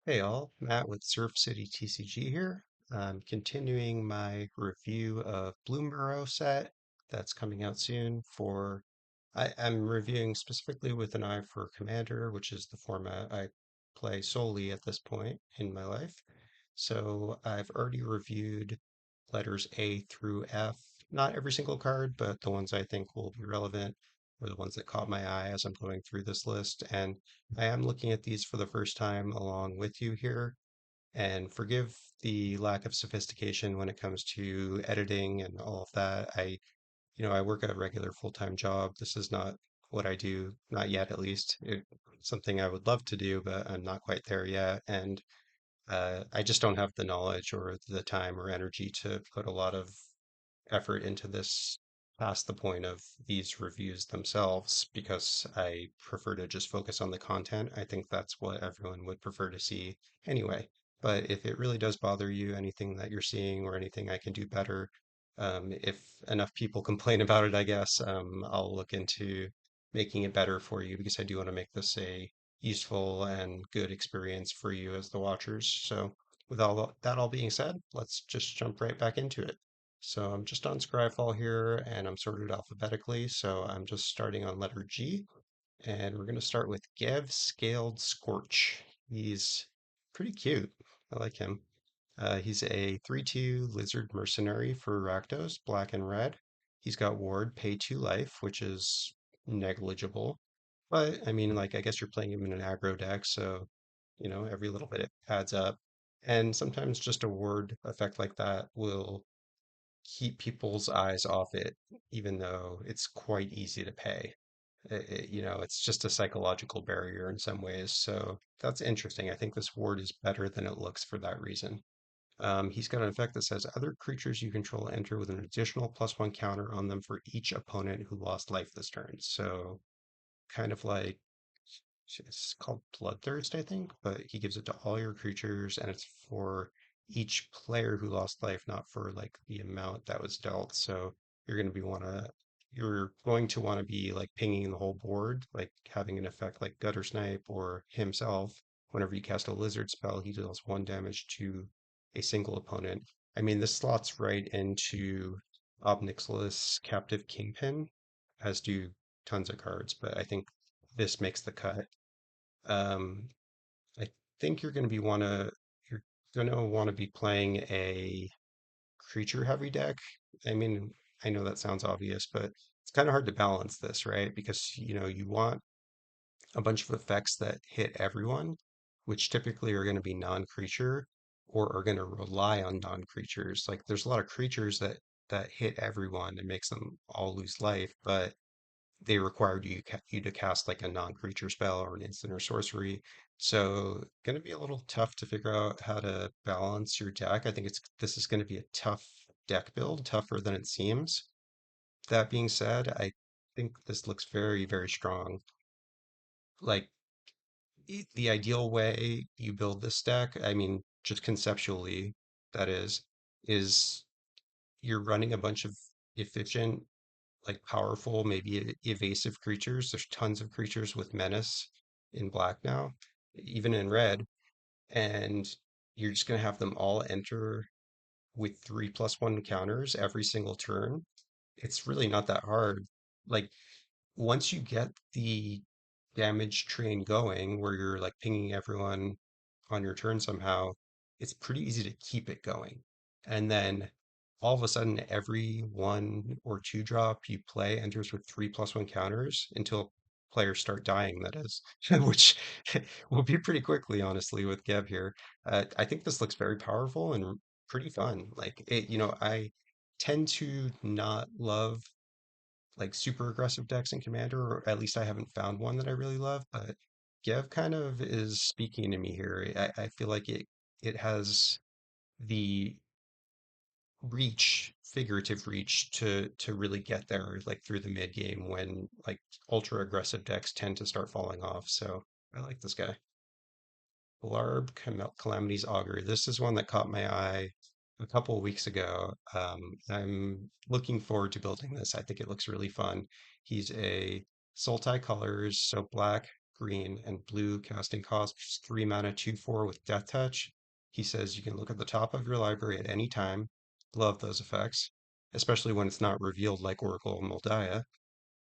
Hey all, Matt with Surf City TCG here. I'm continuing my review of Bloomburrow set that's coming out soon for I'm reviewing specifically with an eye for Commander, which is the format I play solely at this point in my life. So I've already reviewed letters A through F, not every single card, but the ones I think will be relevant or the ones that caught my eye as I'm going through this list. And I am looking at these for the first time along with you here. And forgive the lack of sophistication when it comes to editing and all of that. I work a regular full-time job. This is not what I do, not yet at least. It's something I would love to do, but I'm not quite there yet. And I just don't have the knowledge or the time or energy to put a lot of effort into this past the point of these reviews themselves because I prefer to just focus on the content. I think that's what everyone would prefer to see anyway. But if it really does bother you, anything that you're seeing or anything I can do better, if enough people complain about it, I guess, I'll look into making it better for you because I do want to make this a useful and good experience for you as the watchers. So, with all that all being said, let's just jump right back into it. So I'm just on Scryfall here and I'm sorted alphabetically. So I'm just starting on letter G and we're going to start with Gev Scaled Scorch. He's pretty cute. I like him. He's a 3/2 lizard mercenary for Rakdos, black and red. He's got ward, pay 2 life, which is negligible. But I mean, like, I guess you're playing him in an aggro deck, so, every little bit it adds up. And sometimes just a ward effect like that will keep people's eyes off it, even though it's quite easy to pay. It's just a psychological barrier in some ways. So that's interesting. I think this ward is better than it looks for that reason. He's got an effect that says other creatures you control enter with an additional +1 counter on them for each opponent who lost life this turn. So kind of like it's called Bloodthirst, I think, but he gives it to all your creatures, and it's for each player who lost life, not for like the amount that was dealt. So you're going to want to be like pinging the whole board, like having an effect like Gutter Snipe or himself. Whenever you cast a lizard spell, he deals 1 damage to a single opponent. I mean, this slots right into Ob Nixilis Captive Kingpin, as do tons of cards, but I think this makes the cut. um, I think you're gonna want to be playing a creature heavy deck. I mean, I know that sounds obvious, but it's kind of hard to balance this, right? Because you want a bunch of effects that hit everyone, which typically are going to be non-creature or are going to rely on non-creatures. Like there's a lot of creatures that hit everyone and makes them all lose life, but they required you to cast like a non-creature spell or an instant or sorcery. So going to be a little tough to figure out how to balance your deck. I think this is going to be a tough deck build, tougher than it seems. That being said, I think this looks very, very strong. Like the ideal way you build this deck, I mean, just conceptually, that is you're running a bunch of efficient like powerful, maybe evasive creatures. There's tons of creatures with menace in black now, even in red, and you're just going to have them all enter with 3+1 counters every single turn. It's really not that hard. Like once you get the damage train going, where you're like pinging everyone on your turn somehow, it's pretty easy to keep it going. And then all of a sudden, every 1 or 2 drop you play enters with 3+1 counters until players start dying, that is, which will be pretty quickly, honestly, with Geb here. I think this looks very powerful and pretty fun. Like I tend to not love like super aggressive decks in Commander, or at least I haven't found one that I really love. But Gev kind of is speaking to me here. I feel like it has the reach, figurative reach to really get there, like through the mid game when like ultra aggressive decks tend to start falling off. So I like this guy. Calamity's Augury. This is one that caught my eye a couple of weeks ago. I'm looking forward to building this. I think it looks really fun. He's a Sultai colors, so black, green, and blue casting cost, which is 3 mana, 2/4 with Death Touch. He says you can look at the top of your library at any time. Love those effects, especially when it's not revealed like Oracle of Moldiah.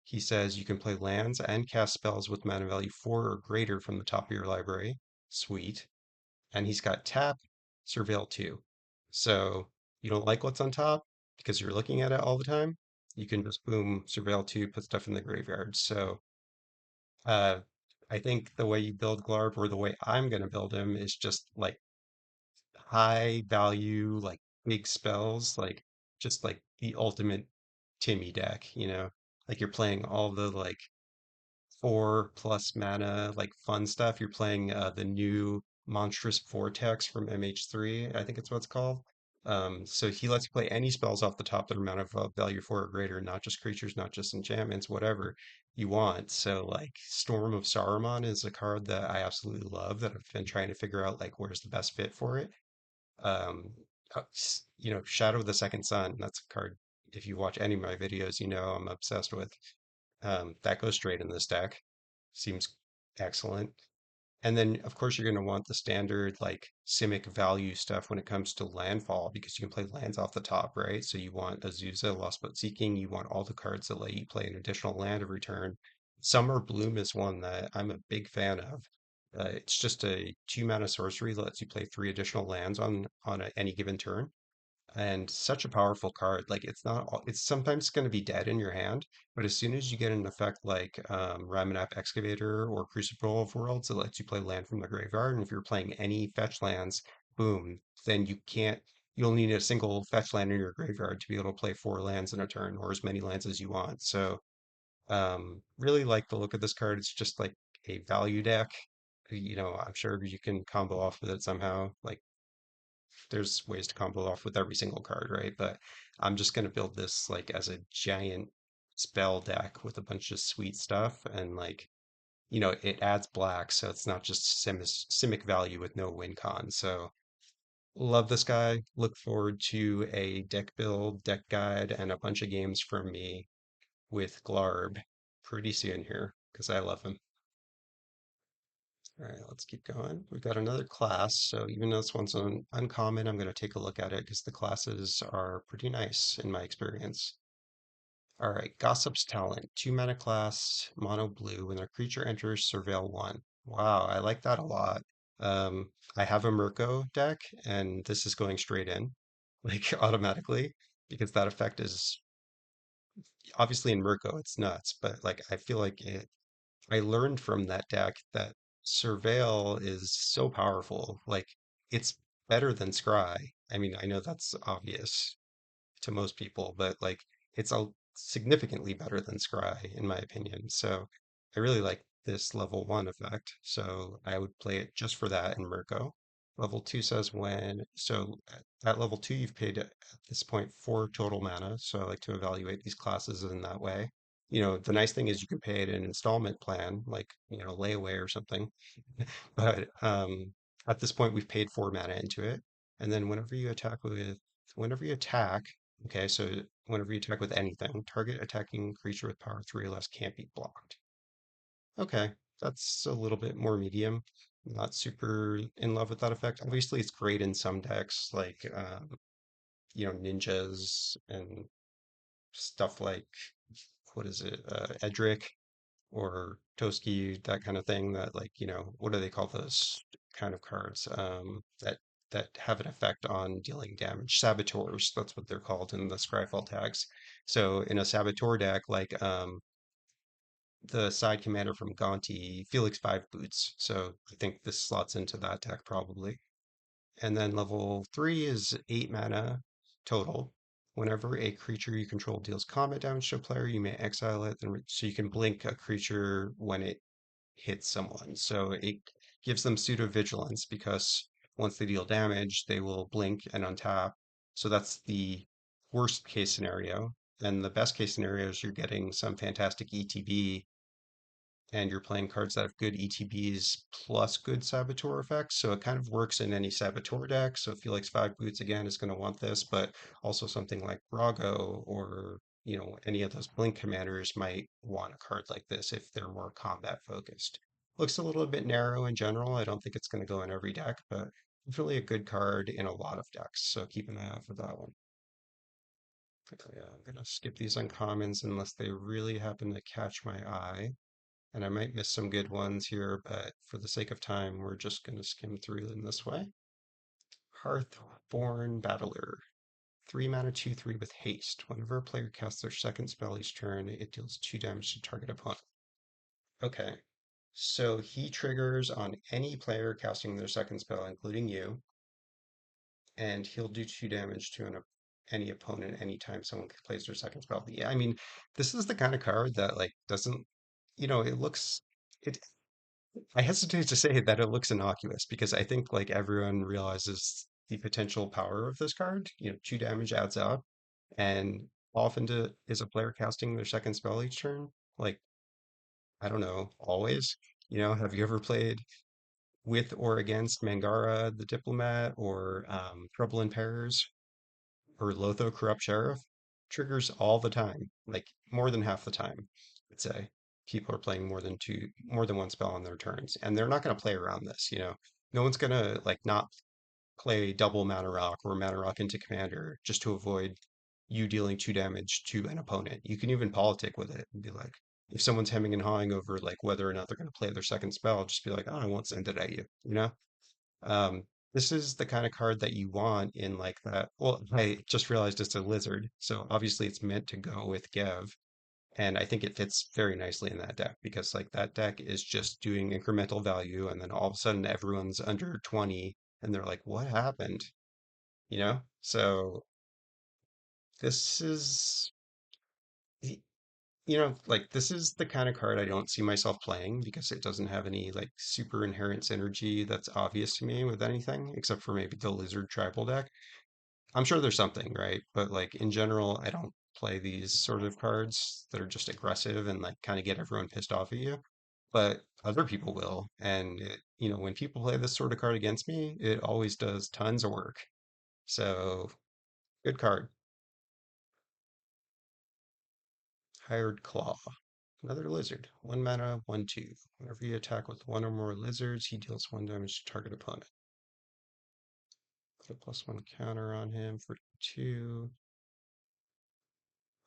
He says you can play lands and cast spells with mana value 4 or greater from the top of your library. Sweet. And he's got tap, surveil 2. So you don't like what's on top because you're looking at it all the time. You can just boom, surveil 2, put stuff in the graveyard. So uh, I think the way you build Glarb or the way I'm going to build him is just like high value, like big spells, like just like the ultimate Timmy deck, you know? Like you're playing all the like 4+ mana, like fun stuff. You're playing the new Monstrous Vortex from MH3, I think it's what it's called. So he lets you play any spells off the top that are amount of value 4 or greater, not just creatures, not just enchantments, whatever you want. So like Storm of Saruman is a card that I absolutely love that I've been trying to figure out like where's the best fit for it. Um, Shadow of the Second Sun, that's a card. If you watch any of my videos, you know I'm obsessed with. That goes straight in this deck. Seems excellent. And then, of course, you're going to want the standard like Simic value stuff when it comes to landfall because you can play lands off the top, right? So you want Azusa, Lost But Seeking. You want all the cards that let you play an additional land of return. Summer Bloom is one that I'm a big fan of. It's just a 2 mana sorcery that lets you play 3 additional lands on any given turn, and such a powerful card. Like it's sometimes going to be dead in your hand, but as soon as you get an effect like Ramunap Excavator or Crucible of Worlds, it lets you play land from the graveyard. And if you're playing any fetch lands, boom, then you'll need a single fetch land in your graveyard to be able to play 4 lands in a turn or as many lands as you want. So really like the look of this card. It's just like a value deck. I'm sure you can combo off with it somehow. Like there's ways to combo off with every single card, right? But I'm just going to build this like as a giant spell deck with a bunch of sweet stuff and like it adds black, so it's not just simic value with no win con. So love this guy. Look forward to a deck build, deck guide, and a bunch of games from me with Glarb pretty soon here because I love him. All right, let's keep going. We've got another class, so even though this one's uncommon, I'm going to take a look at it because the classes are pretty nice in my experience. All right, Gossip's Talent, 2 mana class, mono blue. When a creature enters, surveil 1. Wow, I like that a lot. I have a Mirko deck, and this is going straight in, like automatically, because that effect is obviously in Mirko, it's nuts, but like I feel like I learned from that deck that Surveil is so powerful. Like it's better than Scry. I mean, I know that's obvious to most people, but like it's a significantly better than Scry in my opinion. So I really like this level 1 effect. So I would play it just for that in Mirko. Level 2 says at level 2 you've paid at this point 4 total mana. So I like to evaluate these classes in that way. The nice thing is you can pay it in installment plan, like, layaway or something. But at this point we've paid 4 mana into it. And then whenever you attack, okay, so whenever you attack with anything, target attacking creature with power 3 or less can't be blocked. Okay, that's a little bit more medium. Not super in love with that effect. Obviously, it's great in some decks, like ninjas and stuff like what is it, Edric or Toski, that kind of thing. That like what do they call those kind of cards? That have an effect on dealing damage. Saboteurs, that's what they're called in the Scryfall tags. So in a Saboteur deck, like the side commander from Gonti, Felix 5 Boots. So I think this slots into that deck probably. And then level 3 is 8 mana total. Whenever a creature you control deals combat damage to a player, you may exile it. So you can blink a creature when it hits someone. So it gives them pseudo vigilance because once they deal damage, they will blink and untap. So that's the worst case scenario. And the best case scenario is you're getting some fantastic ETB and you're playing cards that have good ETBs plus good Saboteur effects. So it kind of works in any Saboteur deck. So Felix 5 Boots again is going to want this, but also something like Brago or any of those Blink commanders might want a card like this if they're more combat focused. Looks a little bit narrow in general. I don't think it's going to go in every deck, but definitely a good card in a lot of decks. So keep an eye out for that one. Okay, yeah, I'm gonna skip these uncommons unless they really happen to catch my eye. And I might miss some good ones here, but for the sake of time, we're just gonna skim through them this way. Hearthborn Battler. 3 mana 2/3 with haste. Whenever a player casts their second spell each turn, it deals 2 damage to target opponent. Okay. So he triggers on any player casting their second spell, including you, and he'll do 2 damage to any opponent anytime someone plays their second spell. Yeah, I mean, this is the kind of card that like doesn't, it looks it I hesitate to say that it looks innocuous because I think like everyone realizes the potential power of this card. 2 damage adds up, and often is a player casting their second spell each turn. Like, I don't know, always. Have you ever played with or against Mangara the Diplomat or Trouble in Pairs or Lotho Corrupt Sheriff? Triggers all the time, like more than half the time, I'd say. People are playing more than one spell on their turns, and they're not going to play around this. No one's going to like not play double Mana Rock or Mana Rock into Commander just to avoid you dealing 2 damage to an opponent. You can even politic with it and be like, if someone's hemming and hawing over like whether or not they're going to play their second spell, just be like, oh, I won't send it at you. Um, this is the kind of card that you want in like that. Well, I just realized it's a lizard, so obviously it's meant to go with Gev, and I think it fits very nicely in that deck because like that deck is just doing incremental value, and then all of a sudden everyone's under 20, and they're like, "What happened?" So this is, y- like this is the kind of card I don't see myself playing because it doesn't have any like super inherent synergy that's obvious to me with anything except for maybe the lizard tribal deck. I'm sure there's something, right? But like in general, I don't play these sort of cards that are just aggressive and like kind of get everyone pissed off at you. But other people will. And when people play this sort of card against me, it always does tons of work. So good card. Hired Claw. Another lizard. 1 mana, 1/2. Whenever you attack with one or more lizards, he deals 1 damage to target opponent. Put a +1 counter on him for 2.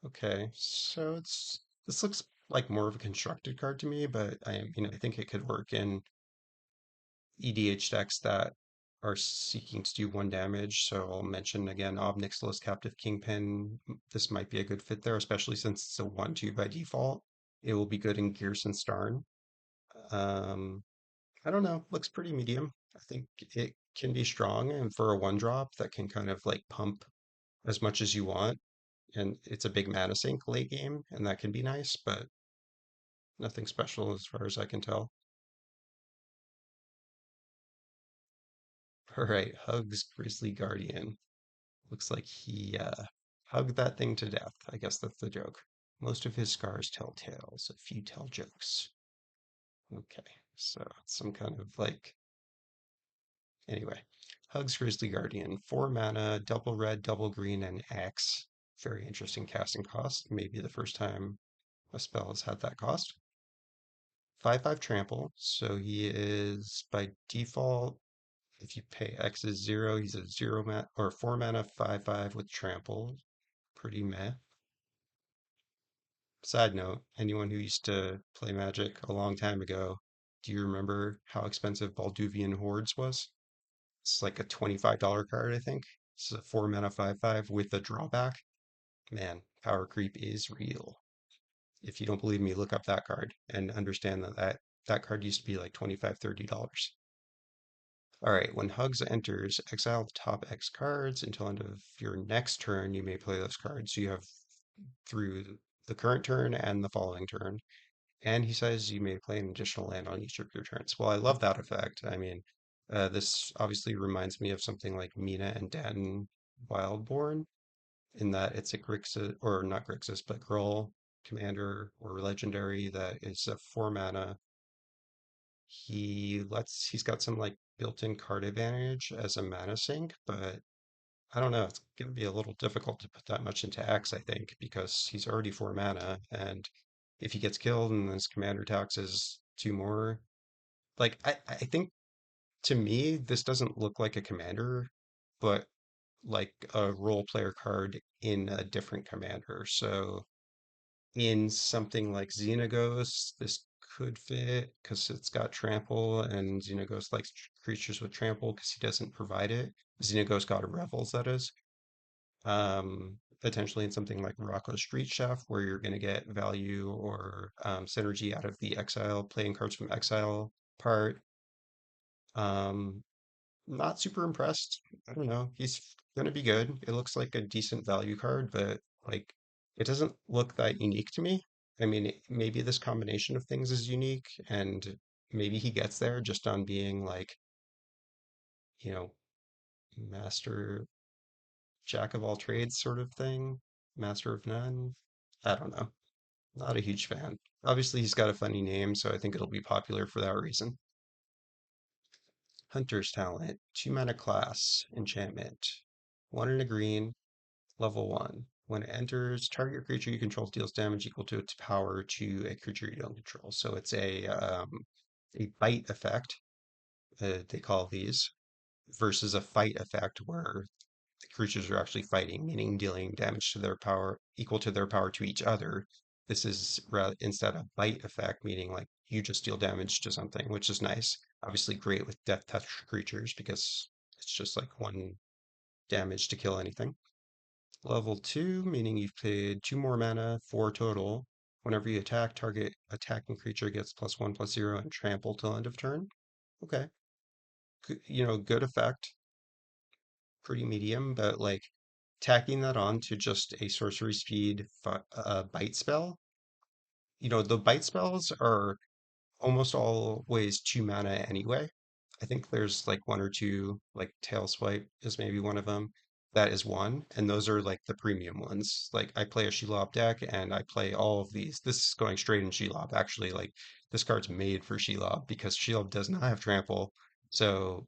Okay, so this looks like more of a constructed card to me, but I think it could work in EDH decks that are seeking to do 1 damage. So I'll mention again Ob Nixilis Captive Kingpin. This might be a good fit there, especially since it's a 1/2 by default. It will be good in Gearson Starn. Um, I don't know, looks pretty medium. I think it can be strong, and for a 1 drop that can kind of like pump as much as you want. And it's a big mana sink late game, and that can be nice, but nothing special as far as I can tell. All right, Hugs Grizzly Guardian. Looks like he hugged that thing to death. I guess that's the joke. Most of his scars tell tales, a few tell jokes. Okay, so some kind of like. Anyway, Hugs Grizzly Guardian. 4 mana, double red, double green, and X. Very interesting casting cost. Maybe the first time a spell has had that cost. 5/5 trample, so he is by default. If you pay X is 0, he's a 0 mana or 4 mana 5/5 with trample. Pretty meh. Side note, anyone who used to play Magic a long time ago, do you remember how expensive Balduvian Hordes was? It's like a $25 card, I think. It's a 4 mana 5/5 with a drawback. Man, power creep is real. If you don't believe me, look up that card and understand that card used to be like $25, $30. All right, when Hugs enters, exile the top X cards until end of your next turn. You may play those cards. So you have through the current turn and the following turn. And he says you may play an additional land on each of your turns. Well, I love that effect. I mean, this obviously reminds me of something like Mina and Danton Wildborn, in that it's a Grixis, or not Grixis, but Gruul commander or legendary that is a 4 mana. He's got some like built-in card advantage as a mana sink, but I don't know. It's going to be a little difficult to put that much into X, I think, because he's already 4 mana, and if he gets killed and his commander taxes 2 more, like I think to me this doesn't look like a commander, but like a role player card in a different commander. So in something like Xenagos, this could fit because it's got trample, and Xenagos likes creatures with trample because he doesn't provide it. Xenagos God of Revels, that is. Potentially in something like Morocco Street Chef, where you're going to get value or synergy out of the exile, playing cards from exile part. Um, Not super impressed. I don't know. He's going to be good. It looks like a decent value card, but like it doesn't look that unique to me. I mean, maybe this combination of things is unique, and maybe he gets there just on being like, you know, master jack of all trades sort of thing, master of none. I don't know. Not a huge fan. Obviously, he's got a funny name, so I think it'll be popular for that reason. Hunter's Talent, 2 mana class, enchantment. 1 and a green, level 1. When it enters, target creature you control deals damage equal to its power to a creature you don't control. So it's a bite effect, they call these, versus a fight effect where the creatures are actually fighting, meaning dealing damage to their power equal to their power to each other. This is instead a bite effect, meaning like you just deal damage to something, which is nice. Obviously, great with death touch creatures because it's just like 1 damage to kill anything. Level 2, meaning you've paid 2 more mana, 4 total. Whenever you attack, target attacking creature gets +1/+0 and trample till end of turn. Okay. Good effect, pretty medium, but like tacking that on to just a sorcery speed bite spell. The bite spells are almost always 2 mana anyway. I think there's like one or two, like Tail Swipe is maybe one of them. That is one, and those are like the premium ones. Like I play a Shelob deck, and I play all of these. This is going straight in Shelob. Actually, like this card's made for Shelob because Shelob does not have trample. So,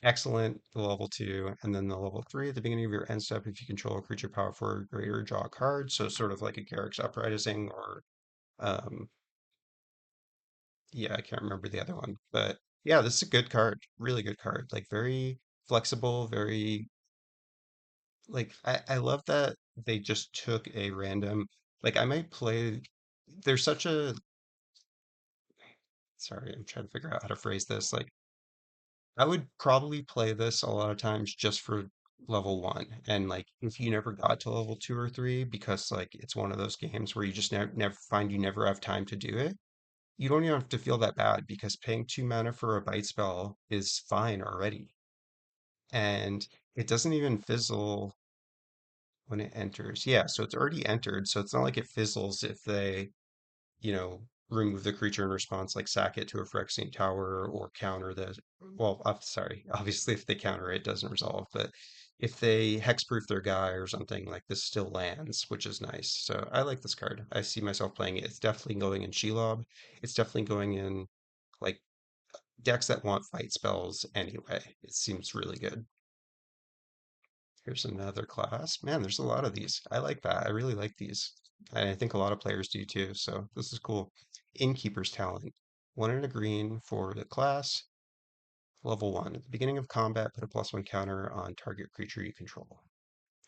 excellent the level 2, and then the level 3 at the beginning of your end step. If you control a creature power 4 or greater, draw a card. So sort of like a Garruk's Uprising or um, yeah, I can't remember the other one, but yeah, this is a good card. Really good card. Like very flexible, very like I love that they just took a random like I might play there's such a sorry, I'm trying to figure out how to phrase this. Like I would probably play this a lot of times just for level 1. And like if you never got to level 2 or 3 because like it's one of those games where you just never find you never have time to do it, you don't even have to feel that bad because paying 2 mana for a bite spell is fine already. And it doesn't even fizzle when it enters. Yeah, so it's already entered, so it's not like it fizzles if they, remove the creature in response, like sack it to a Phyrexian Tower or counter the. Well, I'm sorry, obviously if they counter it, it doesn't resolve, but if they hexproof their guy or something, like this still lands, which is nice. So I like this card. I see myself playing it. It's definitely going in Shelob. It's definitely going in like decks that want fight spells anyway. It seems really good. Here's another class. Man, there's a lot of these. I like that. I really like these. And I think a lot of players do too. So this is cool. Innkeeper's Talent. 1 and a green for the class. Level 1. At the beginning of combat, put a +1 counter on target creature you control.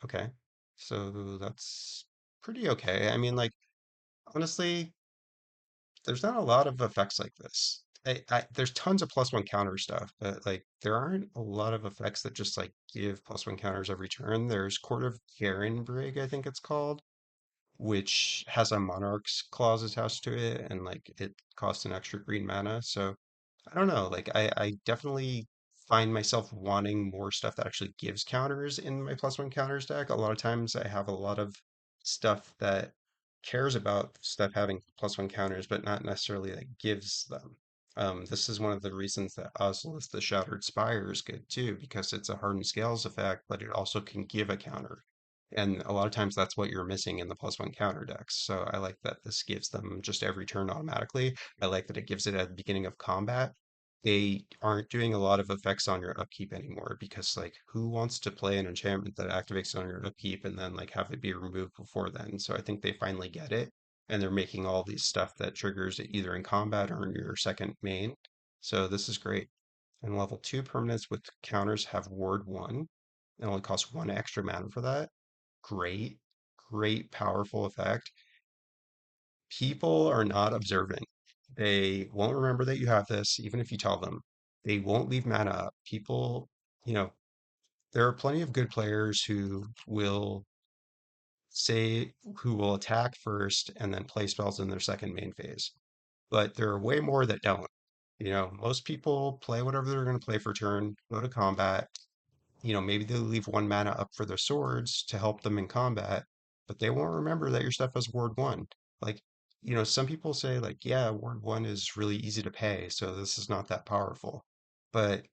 Okay. So that's pretty okay. I mean, like, honestly, there's not a lot of effects like this. There's tons of +1 counter stuff, but like there aren't a lot of effects that just like give +1 counters every turn. There's Court of Garenbrig, I think it's called, which has a Monarch's clause attached to it, and like it costs an extra green mana. So I don't know. Like I definitely find myself wanting more stuff that actually gives counters in my +1 counters deck. A lot of times I have a lot of stuff that cares about stuff having +1 counters, but not necessarily that gives them. This is one of the reasons that Ozolith the Shattered Spire is good too, because it's a hardened scales effect, but it also can give a counter. And a lot of times that's what you're missing in the +1 counter decks. So I like that this gives them just every turn automatically. I like that it gives it at the beginning of combat. They aren't doing a lot of effects on your upkeep anymore because like who wants to play an enchantment that activates on your upkeep and then like have it be removed before then? So I think they finally get it and they're making all these stuff that triggers it either in combat or in your second main. So this is great. And level 2 permanents with counters have ward 1. It only costs 1 extra mana for that. Great, great, powerful effect. People are not observant. They won't remember that you have this, even if you tell them. They won't leave mana up. People, you know, there are plenty of good players who will attack first and then play spells in their second main phase. But there are way more that don't. Most people play whatever they're going to play for turn, go to combat. Maybe they leave 1 mana up for their swords to help them in combat, but they won't remember that your stuff has ward 1. Like, some people say, like, yeah, ward 1 is really easy to pay, so this is not that powerful. But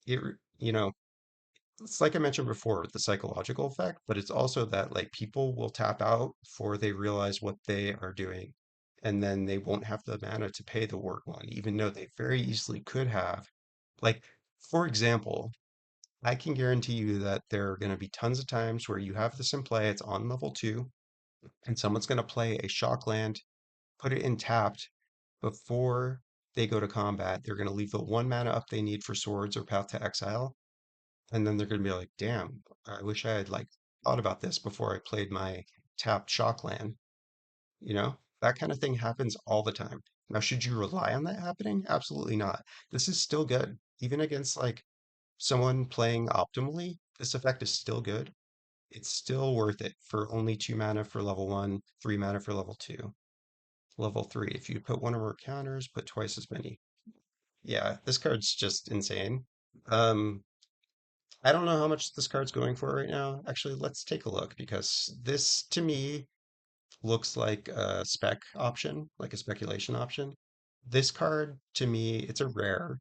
it, it's like I mentioned before, the psychological effect, but it's also that like people will tap out before they realize what they are doing. And then they won't have the mana to pay the ward 1, even though they very easily could have. Like, for example, I can guarantee you that there are going to be tons of times where you have this in play, it's on level 2, and someone's going to play a shock land, put it in tapped before they go to combat. They're going to leave the 1 mana up they need for swords or path to exile, and then they're going to be like, damn, I wish I had like thought about this before I played my tapped shock land. That kind of thing happens all the time. Now, should you rely on that happening? Absolutely not. This is still good. Even against like someone playing optimally, this effect is still good. It's still worth it for only 2 mana for level 1, 3 mana for level 2. Level 3, if you put one or more counters, put twice as many. Yeah, this card's just insane. Um, I don't know how much this card's going for right now. Actually, let's take a look because this to me looks like a spec option, like a speculation option. This card to me, it's a rare,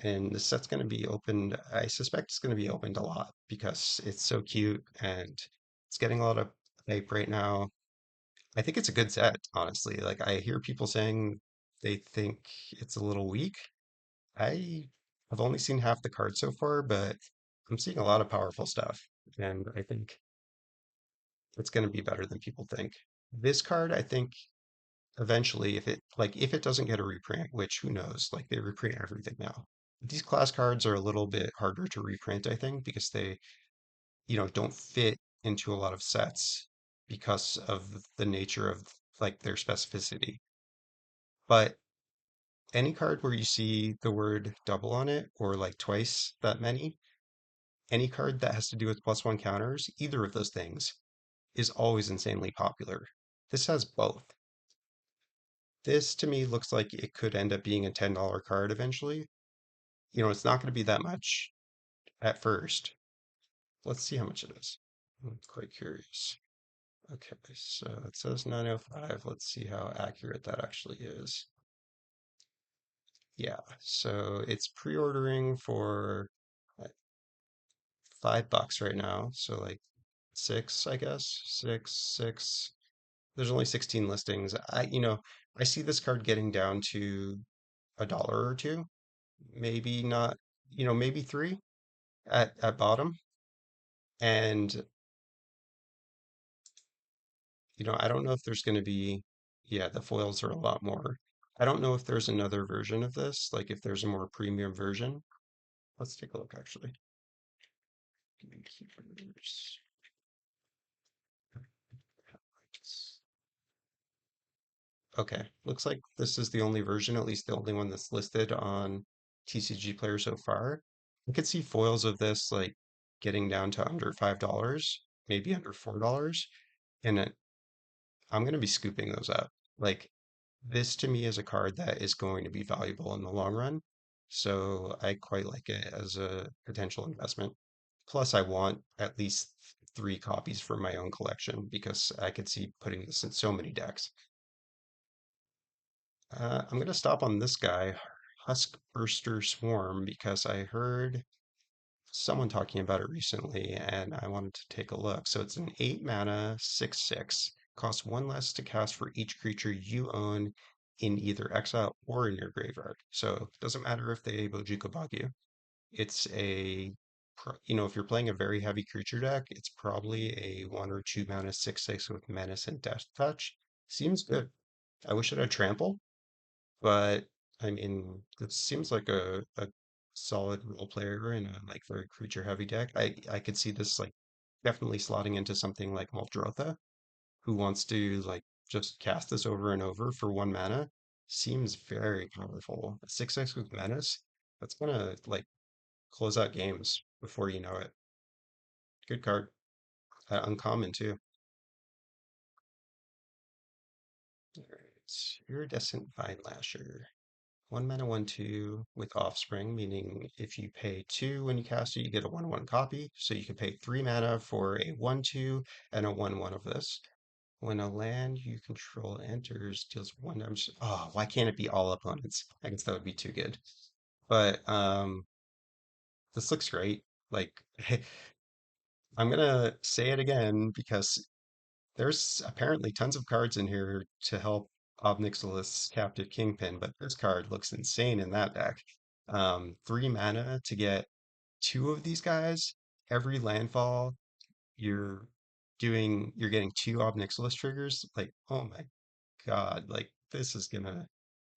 and the set's going to be opened. I suspect it's going to be opened a lot because it's so cute and it's getting a lot of hype right now. I think it's a good set, honestly. Like I hear people saying they think it's a little weak. I have only seen half the card so far, but I'm seeing a lot of powerful stuff, and I think it's going to be better than people think. This card, I think, eventually, if it doesn't get a reprint, which who knows, like they reprint everything now. These class cards are a little bit harder to reprint, I think, because they, don't fit into a lot of sets because of the nature of like their specificity. But any card where you see the word double on it or like twice that many, any card that has to do with +1 counters, either of those things, is always insanely popular. This has both. This to me looks like it could end up being a $10 card eventually. It's not going to be that much at first. Let's see how much it is. I'm quite curious. Okay, so it says 905. Let's see how accurate that actually is. Yeah, so it's pre-ordering for uh, $5 right now. So like six, I guess. Six. There's only 16 listings. I see this card getting down to $1 or two, maybe not, maybe three at bottom. And, I don't know if there's going to be, yeah, the foils are a lot more. I don't know if there's another version of this, like if there's a more premium version. Let's take a look, actually. Okay, looks like this is the only version, at least the only one that's listed on TCG Player so far. I could see foils of this like getting down to under $5, maybe under $4, and I'm going to be scooping those up. Like this to me is a card that is going to be valuable in the long run. So I quite like it as a potential investment. Plus, I want at least 3 copies for my own collection because I could see putting this in so many decks. I'm going to stop on this guy, Huskburster Swarm, because I heard someone talking about it recently and I wanted to take a look. So it's an 8 mana, 6/6, costs 1 less to cast for each creature you own in either exile or in your graveyard. So it doesn't matter if they Bojuka bug you. It's if you're playing a very heavy creature deck, it's probably a 1 or 2 mana 6/6 with Menace and Death Touch. Seems good. I wish it had trample, but I mean, it seems like a solid role player in a like very creature heavy deck. I could see this like definitely slotting into something like Muldrotha, who wants to like just cast this over and over for 1 mana. Seems very powerful. 6/6 with menace. That's gonna like close out games before you know it. Good card. Uncommon too. Alright. Iridescent Vine Lasher. 1 mana, 1/2 with Offspring, meaning if you pay 2 when you cast it, you get a 1/1 copy. So you can pay 3 mana for a 1/2 and a 1/1 of this. When a land you control enters, deals one damage. Oh, why can't it be all opponents? I guess that would be too good. But this looks great. Like I'm gonna say it again because there's apparently tons of cards in here to help Ob Nixilis Captive Kingpin, but this card looks insane in that deck. 3 mana to get two of these guys. Every landfall, you're you're getting two Ob Nixilis triggers. Like, oh my God, like this is gonna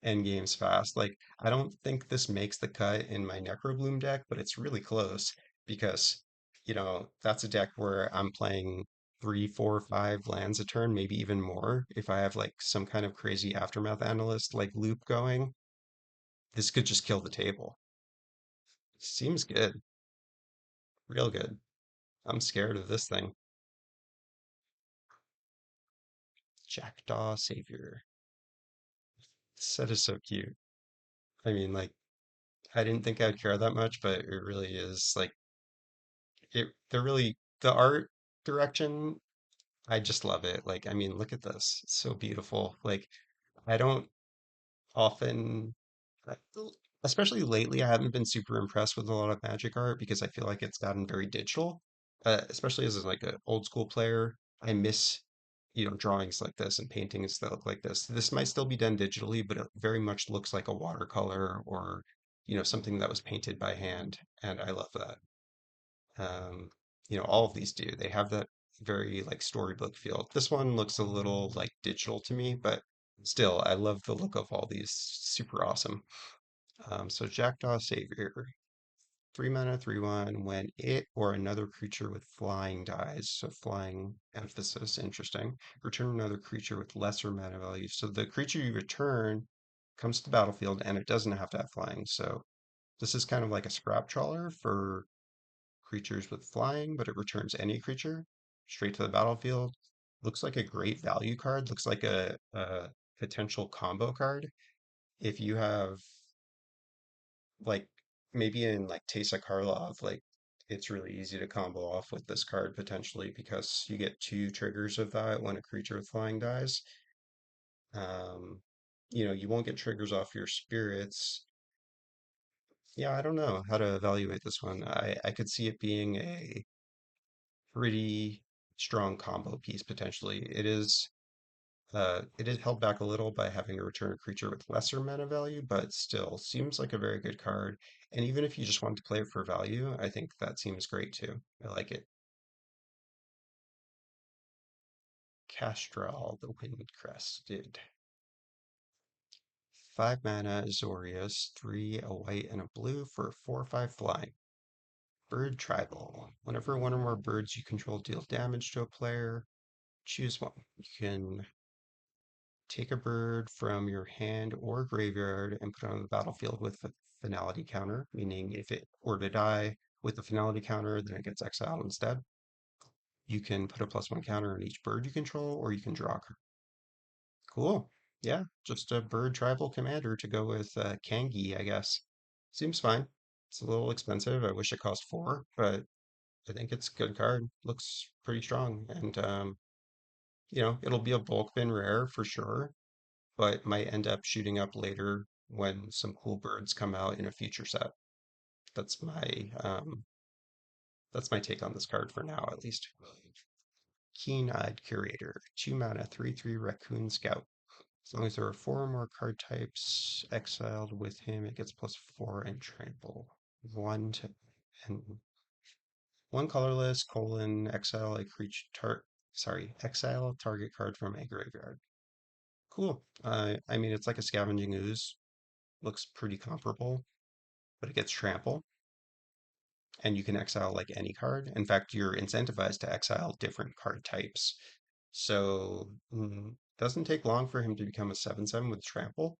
end games fast. Like, I don't think this makes the cut in my Necrobloom deck, but it's really close because, that's a deck where I'm playing 3, 4, 5 lands a turn, maybe even more. If I have like some kind of crazy aftermath analyst like loop going, this could just kill the table. Seems good, real good. I'm scared of this thing. Jackdaw Savior. This set is so cute. I mean, like, I didn't think I'd care that much, but it really is like the art direction, I just love it. Like, I mean, look at this. It's so beautiful. Like, I don't often, I- especially lately, I haven't been super impressed with a lot of Magic art because I feel like it's gotten very digital. Especially as like an old school player, I miss, drawings like this and paintings that look like this. This might still be done digitally, but it very much looks like a watercolor or, something that was painted by hand, and I love that. Um, all of these do. They have that very like storybook feel. This one looks a little like digital to me, but still, I love the look of all these. Super awesome. So Jackdaw Savior, 3 mana, 3/1. When it or another creature with flying dies, so flying emphasis, interesting. Return another creature with lesser mana value. So the creature you return comes to the battlefield and it doesn't have to have flying. So this is kind of like a scrap trawler for creatures with flying, but it returns any creature straight to the battlefield. Looks like a great value card. Looks like a potential combo card. If you have like maybe in like Teysa Karlov, like it's really easy to combo off with this card potentially because you get two triggers of that when a creature with flying dies. Um, you won't get triggers off your spirits. Yeah, I don't know how to evaluate this one. I could see it being a pretty strong combo piece potentially. It is held back a little by having a return creature with lesser mana value, but still seems like a very good card. And even if you just want to play it for value, I think that seems great too. I like it. Castral, the Wind Crested. 5 mana, Azorius, 3, a white and a blue for a 4/5 flying. Bird Tribal. Whenever one or more birds you control deal damage to a player, choose one. You can take a bird from your hand or graveyard and put it on the battlefield with a finality counter, meaning if it were to die with the finality counter, then it gets exiled instead. You can put a +1 counter on each bird you control, or you can draw a card. Cool. Yeah, just a bird tribal commander to go with Kangi, I guess. Seems fine. It's a little expensive. I wish it cost 4, but I think it's a good card. Looks pretty strong. And, it'll be a bulk bin rare for sure, but might end up shooting up later when some cool birds come out in a future set. That's my um, that's my take on this card for now, at least. Keen-eyed Curator, 2 mana, 3/3 Raccoon Scout. As long as there are four or more card types exiled with him, it gets +4 and trample. One to and one colorless exile a creature exile target card from a graveyard. Cool. I mean it's like a scavenging ooze. looks pretty comparable, but it gets trample, and you can exile like any card. In fact, you're incentivized to exile different card types. So doesn't take long for him to become a 7/7 with trample.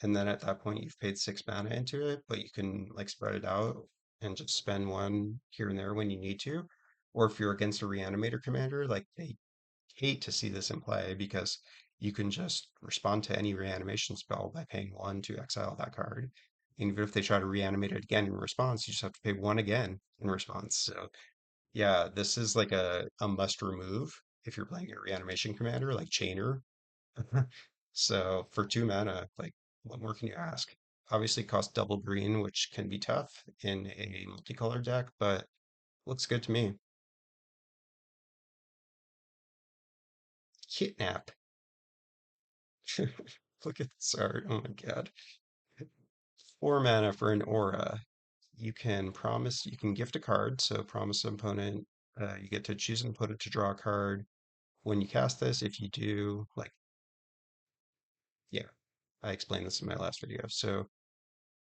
And then at that point, you've paid 6 mana into it, but you can like spread it out and just spend one here and there when you need to. Or if you're against a reanimator commander, like they hate to see this in play because you can just respond to any reanimation spell by paying one to exile that card. And even if they try to reanimate it again in response, you just have to pay one again in response. So yeah, this is like a must remove if you're playing a reanimation commander like Chainer. So for 2 mana, like what more can you ask? Obviously costs double green, which can be tough in a multicolor deck, but looks good to me. Kidnap. Look at this art. Oh my God. 4 mana for an aura. You can gift a card, so promise an opponent, you get to choose an opponent to draw a card. When you cast this, if you do, like, yeah, I explained this in my last video. So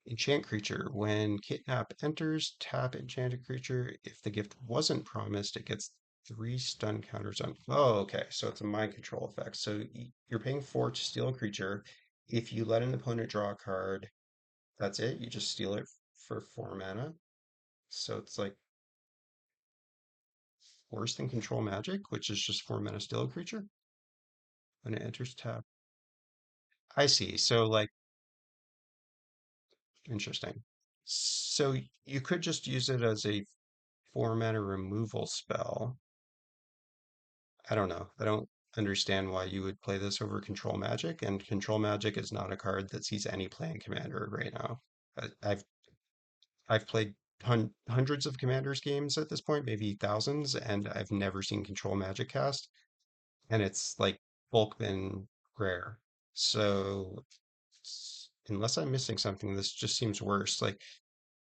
enchant creature. When kidnap enters, tap enchanted creature. If the gift wasn't promised, it gets 3 stun counters on. Oh, okay. So it's a mind control effect. So you're paying 4 to steal a creature. If you let an opponent draw a card, that's it. You just steal it for 4 mana. So it's like worse than control magic, which is just 4 mana steal a creature. When it enters tap. I see. So like interesting. So you could just use it as a 4 mana removal spell. I don't know. I don't understand why you would play this over Control Magic, and Control Magic is not a card that sees any play in Commander right now. I've played hundreds of Commanders games at this point, maybe thousands, and I've never seen Control Magic cast, and it's like bulk bin rare. So unless I'm missing something, this just seems worse. Like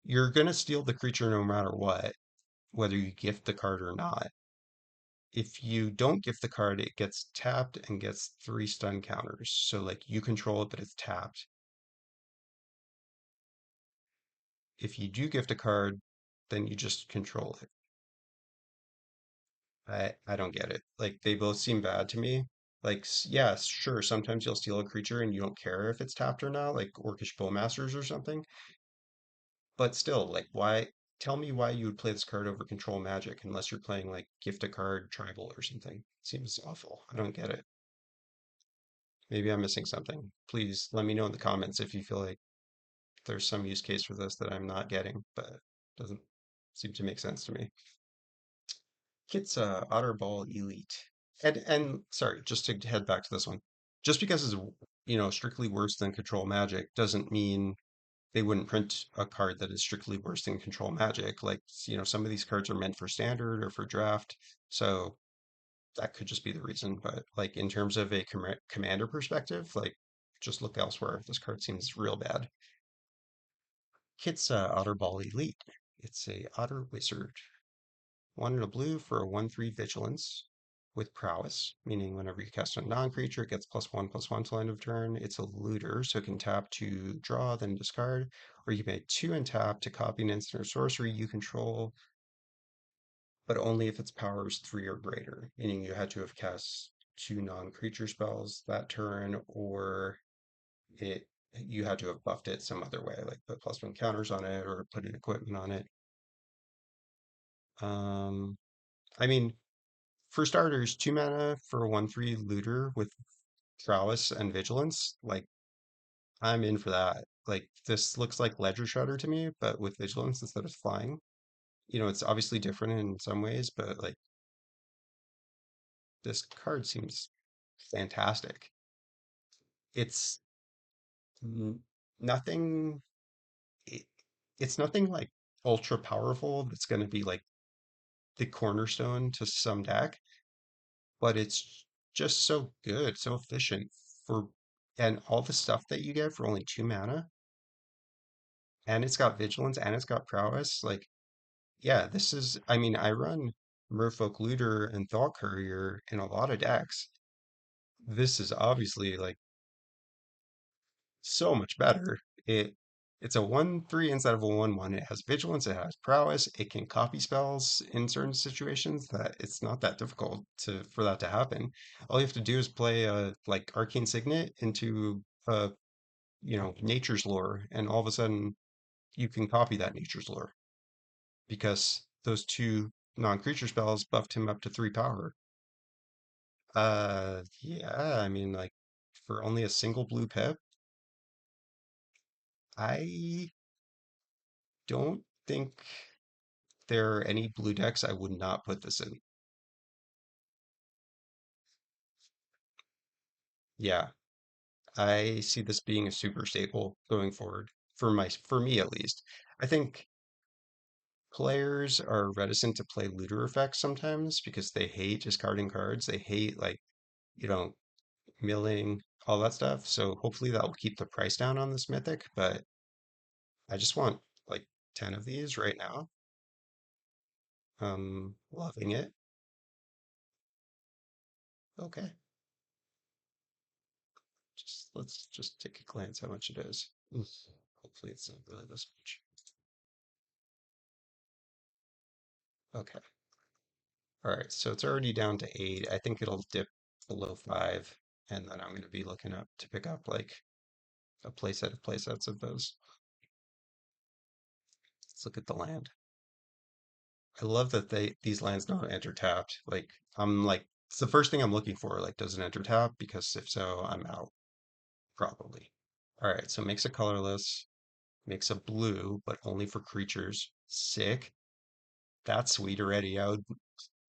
you're gonna steal the creature no matter what, whether you gift the card or not. If you don't gift the card, it gets tapped and gets 3 stun counters. So like you control it, but it's tapped. If you do gift a card, then you just control it. I don't get it. Like they both seem bad to me. Like yeah, sure, sometimes you'll steal a creature and you don't care if it's tapped or not, like Orcish Bowmasters or something. But still, like why tell me why you would play this card over Control Magic unless you're playing like gift a card tribal or something. Seems awful. I don't get it. Maybe I'm missing something. Please let me know in the comments if you feel like there's some use case for this that I'm not getting, but doesn't seem to make sense to me. It's Otterball Elite. And sorry, just to head back to this one. Just because it's strictly worse than Control Magic doesn't mean they wouldn't print a card that is strictly worse than Control Magic. Like, some of these cards are meant for standard or for draft. So that could just be the reason. But like in terms of a commander perspective, like just look elsewhere. This card seems real bad. Kit's Otter Ball Elite. It's a Otter Wizard. 1 and a blue for a 1/3 Vigilance with Prowess, meaning whenever you cast a non-creature, it gets +1/+1 till end of turn. It's a looter, so it can tap to draw, then discard, or you can pay 2 and tap to copy an instant or sorcery you control, but only if its power is 3 or greater, meaning you had to have cast 2 non-creature spells that turn, or it you had to have buffed it some other way, like put +1 counters on it or put an equipment on it. Um, I mean, for starters, 2 mana for a 1/3 looter with prowess and vigilance, like I'm in for that. Like this looks like Ledger Shredder to me, but with vigilance instead of flying. It's obviously different in some ways, but like this card seems fantastic. It's n- nothing. It, it's nothing like ultra powerful that's going to be like the cornerstone to some deck, but it's just so good, so efficient for and all the stuff that you get for only 2 mana, and it's got vigilance and it's got prowess. Like, yeah, this is. I mean, I run Merfolk Looter and Thought Courier in a lot of decks. This is obviously like so much better. It it's a 1/3 instead of a 1/1. It has vigilance, it has prowess, it can copy spells in certain situations that it's not that difficult to for that to happen. All you have to do is play a like Arcane Signet into nature's lore, and all of a sudden you can copy that nature's lore because those two non-creature spells buffed him up to 3 power. Yeah, I mean, like, for only a single blue pip, I don't think there are any blue decks I would not put this in. Yeah, I see this being a super staple going forward for me at least. I think players are reticent to play looter effects sometimes because they hate discarding cards. They hate like, you know, milling, all that stuff. So hopefully that will keep the price down on this mythic, but I just want like 10 of these right now. Loving it. Okay. Let's just take a glance how much it is. Oof. Hopefully it's not really this much. Okay. All right. So it's already down to 8. I think it'll dip below 5, and then I'm going to be looking up to pick up like a playset of playsets of those. Let's look at the land. I love that these lands don't enter tapped. Like I'm like it's the first thing I'm looking for. Like, does it enter tap? Because if so, I'm out probably. All right, so makes a colorless, makes a blue, but only for creatures. Sick. That's sweet already. I would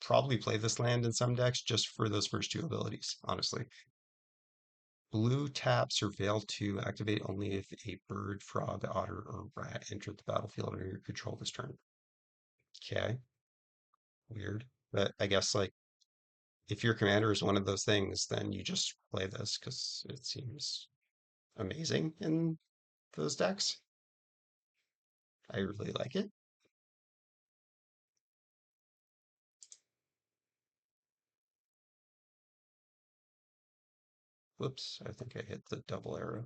probably play this land in some decks just for those first two abilities, honestly. Blue tap Surveil to activate only if a bird, frog, otter, or rat entered the battlefield under your control this turn. Okay, weird. But I guess like if your commander is one of those things, then you just play this because it seems amazing in those decks. I really like it. Whoops, I think I hit the double arrow.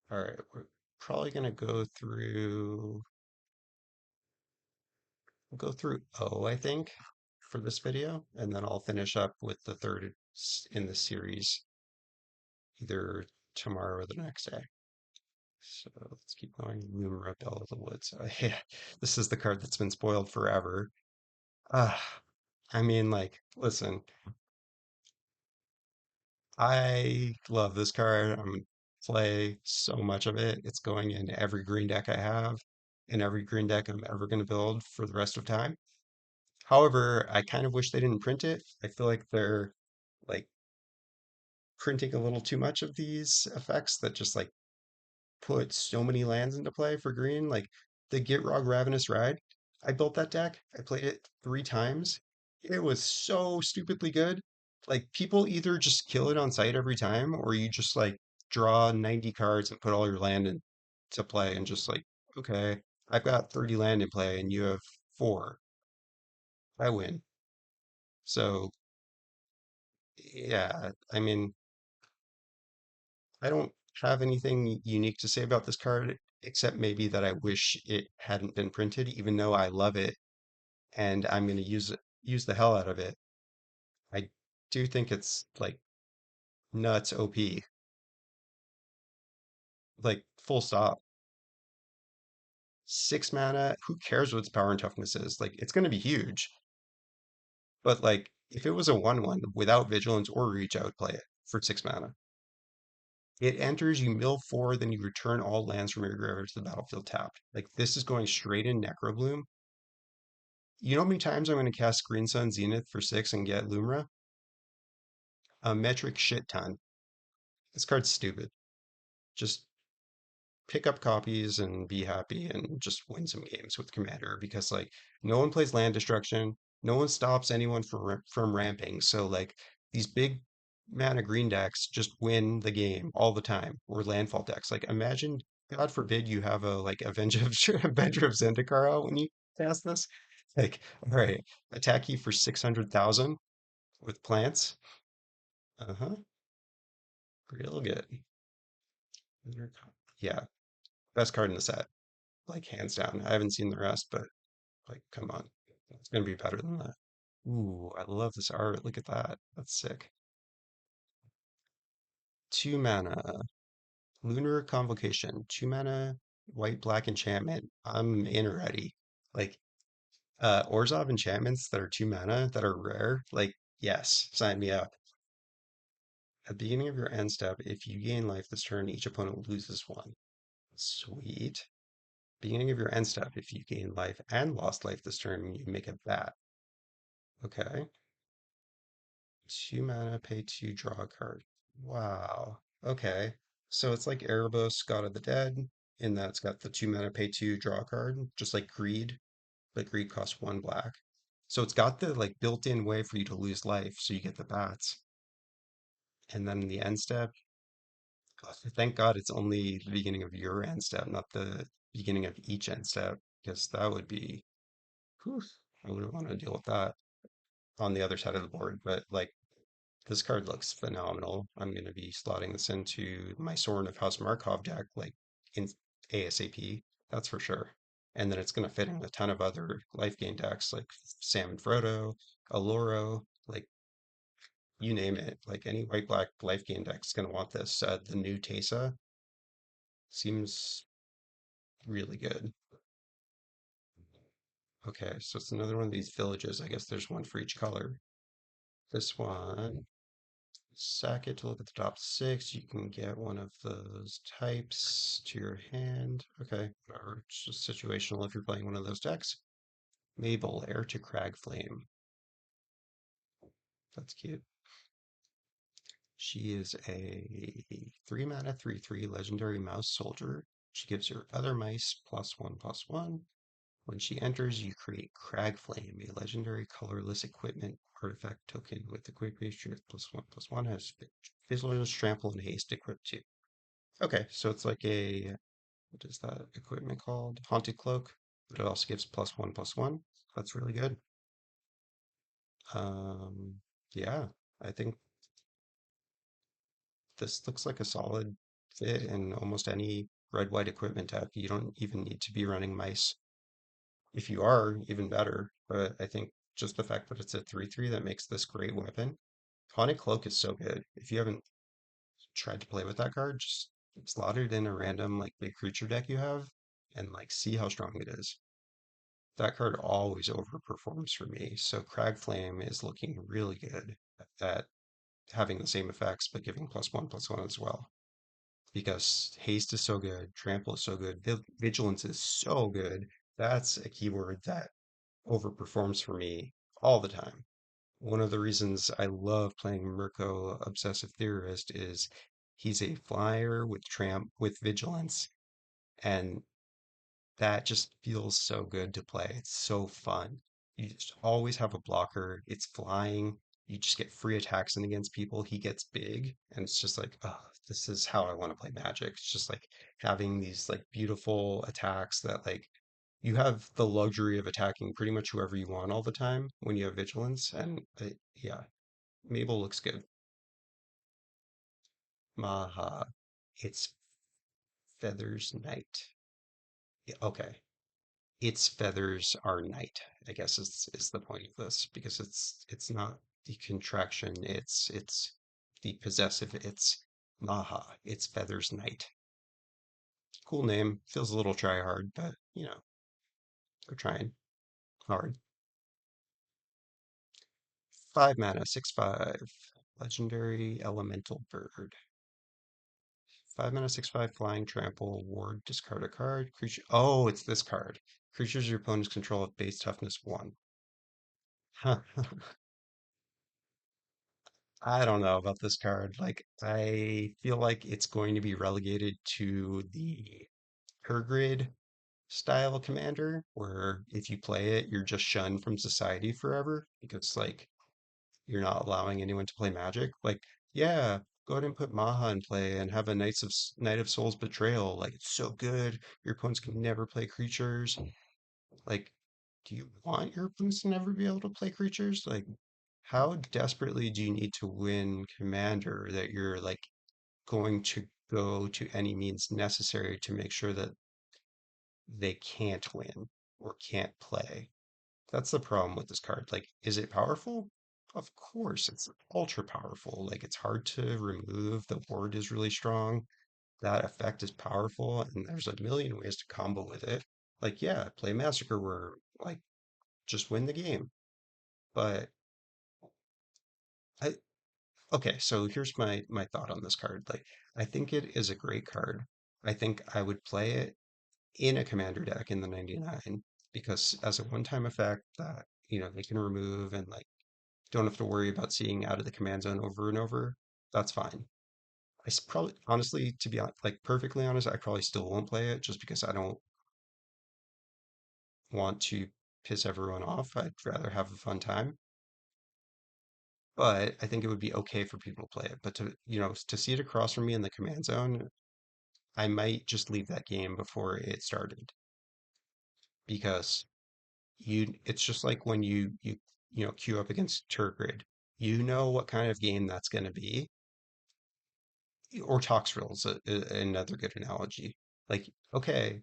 All right, we're probably gonna go through O, I think, for this video, and then I'll finish up with the third in the series either tomorrow or the next day. So let's keep going. Lumira, Bell of the Woods. Yeah, this is the card that's been spoiled forever. Ah, I mean, like, listen, I love this card. I'm gonna play so much of it. It's going in every green deck I have, in every green deck I'm ever going to build for the rest of time. However, I kind of wish they didn't print it. I feel like they're like printing a little too much of these effects that just like put so many lands into play for green. Like the Gitrog Ravenous Ride. I built that deck. I played it 3 times. It was so stupidly good. Like people either just kill it on sight every time, or you just like draw 90 cards and put all your land into play and just like, okay, I've got 30 land in play and you have 4. I win. So yeah, I mean, I don't have anything unique to say about this card, except maybe that I wish it hadn't been printed, even though I love it and I'm going to use the hell out of it. I do think it's like nuts OP, like full stop. 6 mana, who cares what its power and toughness is? Like it's going to be huge, but like if it was a 1/1 without vigilance or reach, I would play it for 6 mana. It enters, you mill 4, then you return all lands from your graveyard to the battlefield tapped. Like this is going straight in Necrobloom. You know how many times I'm going to cast Green Sun Zenith for 6 and get Lumra? A metric shit ton. This card's stupid. Just pick up copies and be happy and just win some games with Commander because like no one plays land destruction, no one stops anyone from ramping. So like these big mana green decks just win the game all the time, or landfall decks. Like imagine, God forbid, you have a like Avenger of Zendikar out when you cast this. Like, all right, attack you for 600,000 with plants. Uh-huh. Real good. Yeah, best card in the set, like hands down. I haven't seen the rest, but like, come on, it's gonna be better than that. Ooh, I love this art. Look at that. That's sick. 2 mana, Lunar Convocation. 2 mana, white black enchantment. I'm in already. Like, Orzhov enchantments that are 2 mana that are rare. Like, yes, sign me up. At the beginning of your end step, if you gain life this turn, each opponent loses one. Sweet. Beginning of your end step, if you gain life and lost life this turn, you make a bat. Okay. 2 mana, pay two, draw a card. Wow. Okay. So it's like Erebos, God of the Dead, in that it's got the 2 mana, pay two, draw a card, just like Greed, but Greed costs one black. So it's got the like built-in way for you to lose life, so you get the bats. And then in the end step, thank God it's only the beginning of your end step, not the beginning of each end step, because that would be, whew, I wouldn't want to deal with that on the other side of the board. But like this card looks phenomenal. I'm going to be slotting this into my Sorin of House Markov deck, like in ASAP, that's for sure. And then it's going to fit in a ton of other life gain decks like Sam and Frodo, Aloro, like you name it. Like any white black life gain deck's going to want this. The new Tesa seems really good. Okay, so it's another one of these villages. I guess there's one for each color. This one, sack it to look at the top six. You can get one of those types to your hand. Okay, whatever. It's just situational if you're playing one of those decks. Mabel, heir to Cragflame. That's cute. She is a 3 mana, 3/3 legendary mouse soldier. She gives her other mice +1/+1. When she enters, you create Cragflame, a legendary colorless equipment artifact token with the quick base +1/+1 has Vigilance, Trample, and Haste equipped too. Okay, so it's like a, what is that equipment called? Haunted Cloak, but it also gives +1/+1. That's really good. Um, yeah, I think this looks like a solid fit in almost any red-white equipment deck. You don't even need to be running mice. If you are, even better. But I think just the fact that it's a 3/3 that makes this great weapon. Haunted Cloak is so good. If you haven't tried to play with that card, just slot it in a random like big creature deck you have and like see how strong it is. That card always overperforms for me. So Crag Flame is looking really good at having the same effects but giving +1/+1 as well. Because haste is so good, trample is so good, vigilance is so good. That's a keyword that overperforms for me all the time. One of the reasons I love playing Mirko Obsessive Theorist is he's a flyer with vigilance, and that just feels so good to play. It's so fun. You just always have a blocker. It's flying. You just get free attacks and against people. He gets big, and it's just like, oh, this is how I want to play Magic. It's just like having these like beautiful attacks that like you have the luxury of attacking pretty much whoever you want all the time when you have vigilance. And yeah, Mabel looks good. Maha, it's Feathers Knight. Yeah, okay, its feathers are night, I guess is the point of this because it's not the contraction, it's the possessive, it's Maha, its feathers night. Cool name, feels a little try hard, but you know, they're trying hard. 5 mana, 6/5, legendary elemental bird. 5 mana, 6/5, flying, trample, ward, discard a card. Creature. Oh, it's this card. Creatures your opponents control have base toughness 1. Huh. I don't know about this card. Like, I feel like it's going to be relegated to the per style commander, where if you play it, you're just shunned from society forever because, like, you're not allowing anyone to play Magic. Like, yeah, go ahead and put Maha in play and have a Knight of Souls Betrayal. Like, it's so good. Your opponents can never play creatures. Like, do you want your opponents to never be able to play creatures? Like, how desperately do you need to win Commander that you're like going to go to any means necessary to make sure that they can't win or can't play. That's the problem with this card. Like, is it powerful? Of course, it's ultra powerful. Like, it's hard to remove. The ward is really strong. That effect is powerful, and there's a million ways to combo with it. Like, yeah, play Massacre Worm. Like, just win the game. But I okay, so here's my thought on this card. Like, I think it is a great card. I think I would play it in a commander deck in the 99 because as a one-time effect that, they can remove and like don't have to worry about seeing out of the command zone over and over, that's fine. Probably, honestly, to be like perfectly honest, I probably still won't play it just because I don't want to piss everyone off. I'd rather have a fun time. But I think it would be okay for people to play it. But to see it across from me in the command zone, I might just leave that game before it started because it's just like when you queue up against Turgid. You know what kind of game that's going to be, or Toxrill is another good analogy. Like, okay,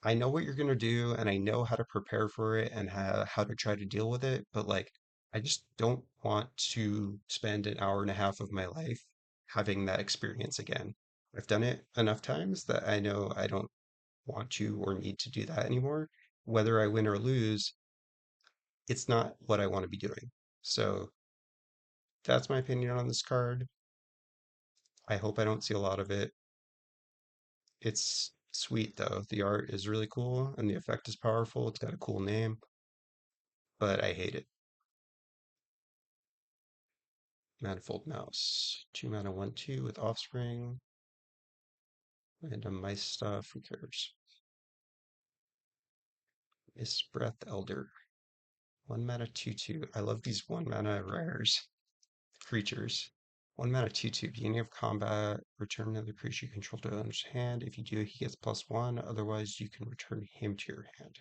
I know what you're going to do and I know how to prepare for it and how to try to deal with it, but like, I just don't want to spend an hour and a half of my life having that experience again. I've done it enough times that I know I don't want to or need to do that anymore. Whether I win or lose, it's not what I want to be doing. So that's my opinion on this card. I hope I don't see a lot of it. It's sweet though. The art is really cool and the effect is powerful. It's got a cool name, but I hate it. Manifold Mouse. 2 mana, 1/2 with Offspring. Random mice stuff. Who cares? Miss Breath Elder. 1 mana, 2/2. I love these 1 mana rares. Creatures. 1 mana, 2/2. Beginning of combat, return another creature you control to owner's hand. If you do, he gets +1. Otherwise, you can return him to your hand.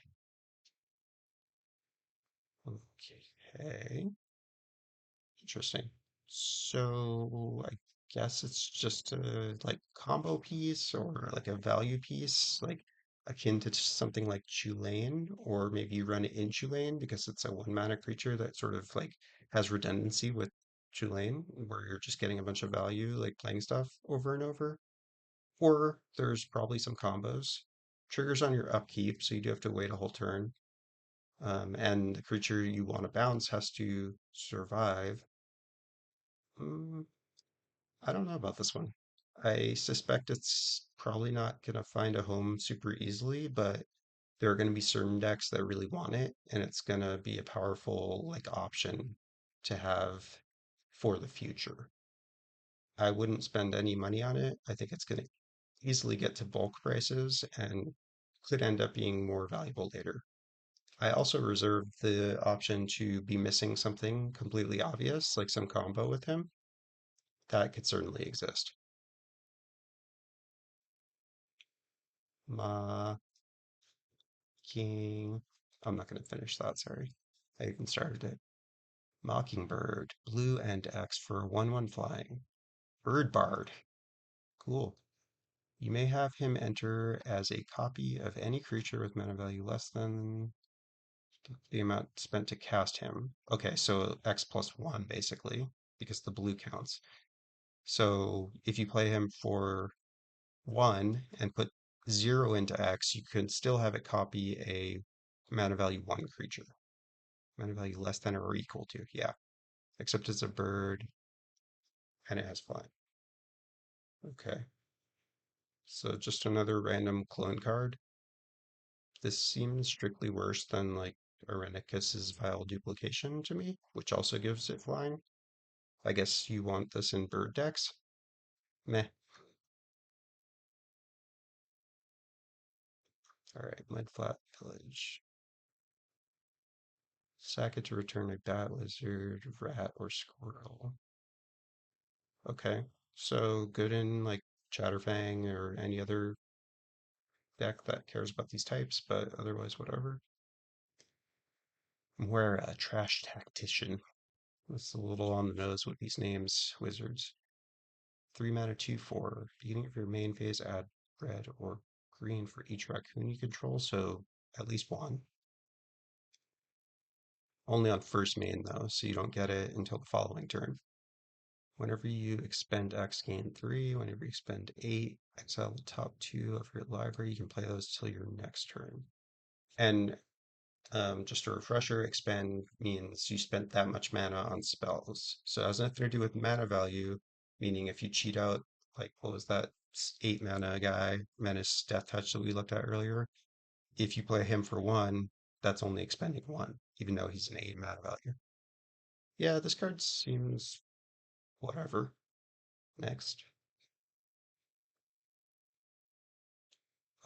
Okay. Interesting. So I guess it's just a like combo piece or like a value piece, like akin to something like Chulane, or maybe you run it in Chulane because it's a 1 mana creature that sort of like has redundancy with Chulane, where you're just getting a bunch of value, like playing stuff over and over. Or there's probably some combos. Triggers on your upkeep, so you do have to wait a whole turn. And the creature you want to bounce has to survive. Mm, I don't know about this one. I suspect it's probably not going to find a home super easily, but there are going to be certain decks that really want it, and it's going to be a powerful like option to have for the future. I wouldn't spend any money on it. I think it's going to easily get to bulk prices and could end up being more valuable later. I also reserve the option to be missing something completely obvious, like some combo with him. That could certainly exist. Ma King. I'm not going to finish that, sorry. I even started it. Mockingbird, blue and X for 1/1 flying. Bird Bard. Cool. You may have him enter as a copy of any creature with mana value less than the amount spent to cast him. Okay, so X+1 basically, because the blue counts. So if you play him for 1 and put 0 into X, you can still have it copy a mana value 1 creature. Mana value less than or equal to, yeah. Except it's a bird and it has flying. Okay. So just another random clone card. This seems strictly worse than like Arenicus's Vile Duplication to me, which also gives it flying. I guess you want this in bird decks? Meh. Alright, Mudflat Village. Sack it to return a bat, lizard, rat, or squirrel. Okay. So good in like Chatterfang or any other deck that cares about these types, but otherwise whatever. We're a trash tactician. That's a little on the nose with these names, wizards. 3 mana, 2/4. Beginning of your main phase, add red or green for each raccoon you control, so at least one. Only on first main though, so you don't get it until the following turn. Whenever you expend X, gain 3. Whenever you expend 8, exile the top 2 of your library. You can play those till your next turn. And just a refresher, expend means you spent that much mana on spells. So it has nothing to do with mana value, meaning if you cheat out, like, what was that 8 mana guy, Menace Death Touch that we looked at earlier? If you play him for 1, that's only expending 1, even though he's an 8 mana value. Yeah, this card seems whatever. Next.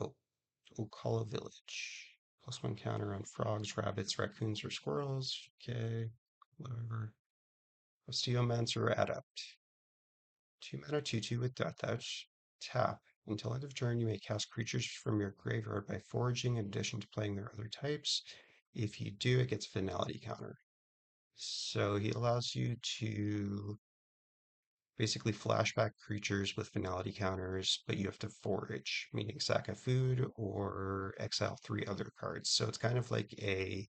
Oh, Ocala Village. +1 counter on frogs, rabbits, raccoons, or squirrels. Okay, whatever. Osteomancer Adept. 2 mana, 2/2 with Death Touch. Tap. Until end of turn, you may cast creatures from your graveyard by foraging in addition to playing their other types. If you do, it gets finality counter. So he allows you to basically flashback creatures with finality counters, but you have to forage, meaning sack a food or exile 3 other cards. So it's kind of like a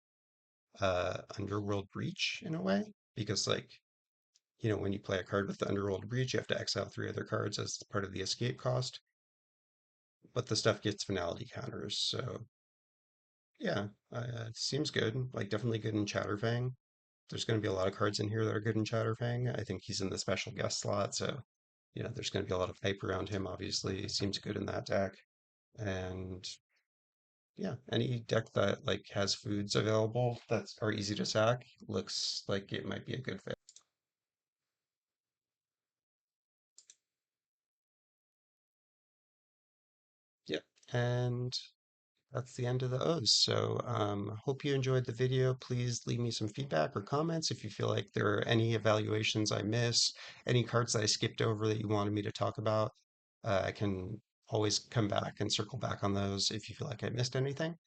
Underworld Breach in a way, because like when you play a card with the Underworld Breach, you have to exile 3 other cards as part of the escape cost, but the stuff gets finality counters. So yeah, it seems good. Like definitely good in Chatterfang. There's going to be a lot of cards in here that are good in Chatterfang. I think he's in the special guest slot, so there's going to be a lot of hype around him. Obviously, he seems good in that deck, and yeah, any deck that like has foods available that are easy to sack looks like it might be a good fit. Yep, and that's the end of the O's. So, hope you enjoyed the video. Please leave me some feedback or comments if you feel like there are any evaluations I missed, any cards that I skipped over that you wanted me to talk about. I can always come back and circle back on those if you feel like I missed anything.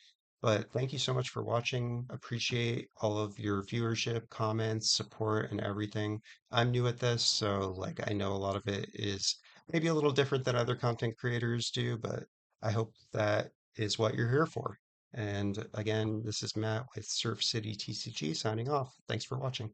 But thank you so much for watching. Appreciate all of your viewership, comments, support, and everything. I'm new at this, so like I know a lot of it is maybe a little different than other content creators do, but I hope that is what you're here for. And again, this is Matt with Surf City TCG signing off. Thanks for watching.